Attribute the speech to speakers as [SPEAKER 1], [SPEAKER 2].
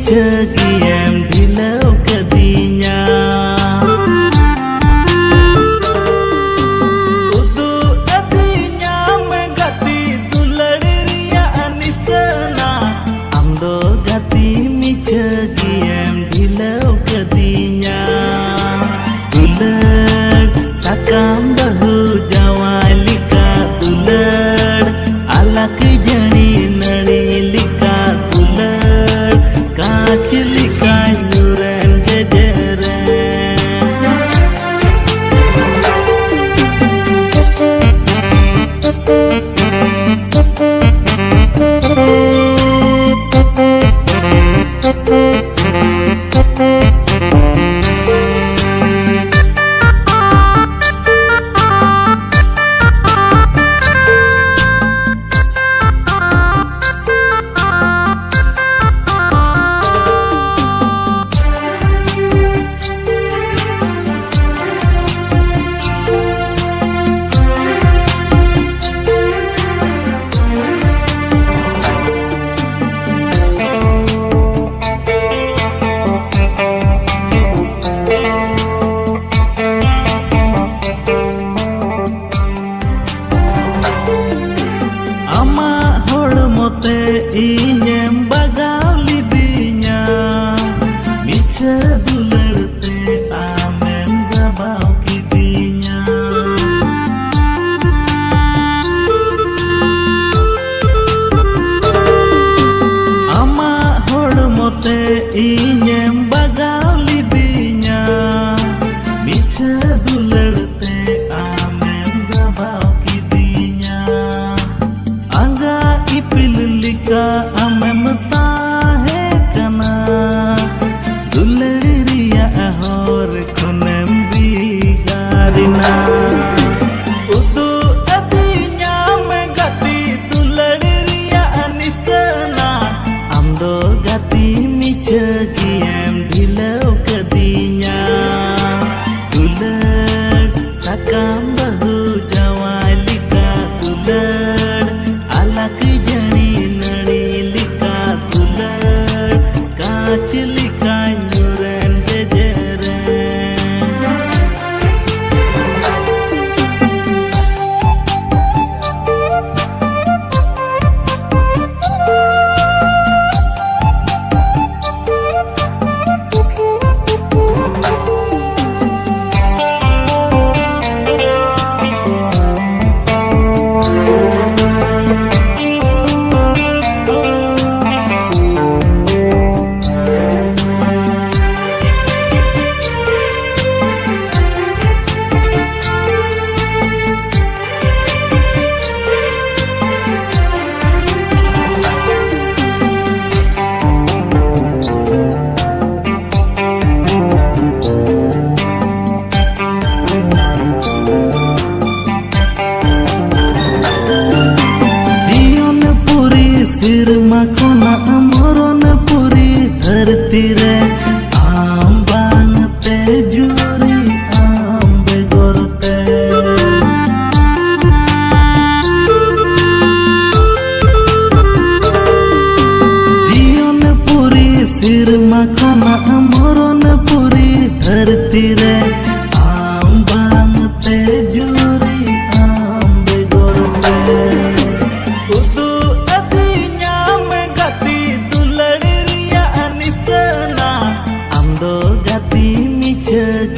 [SPEAKER 1] Cegiem dilau kadinya Udu adinya megati tuladiria anisana Amdo gati mi cegiem dilau kadinya Tulad sakam bahu jawalika tulad alak jani nadilika Cilikai nuren gejeren Inyem bagaw lidinya Mica dulerte amem gabaw kidinya Ama hormote inyem bagaw lidinya Mica dulerte amem gabaw kidinya Angga ipil lika amem tahe kana duleriya ahor kunem bigarina Udu adinya megati duleriya anisana Amdo gati mi cegiem dilau kadinya Dulad sakam bahu jawalika dulad alak jani Cilikai nuren gejeren Sirma kona amoron puri dharti re ambang te juri ambe gorte Jion puri sirma kona amoron puri dharti re ambang te juri ambe gorte Udu gati mi cegiem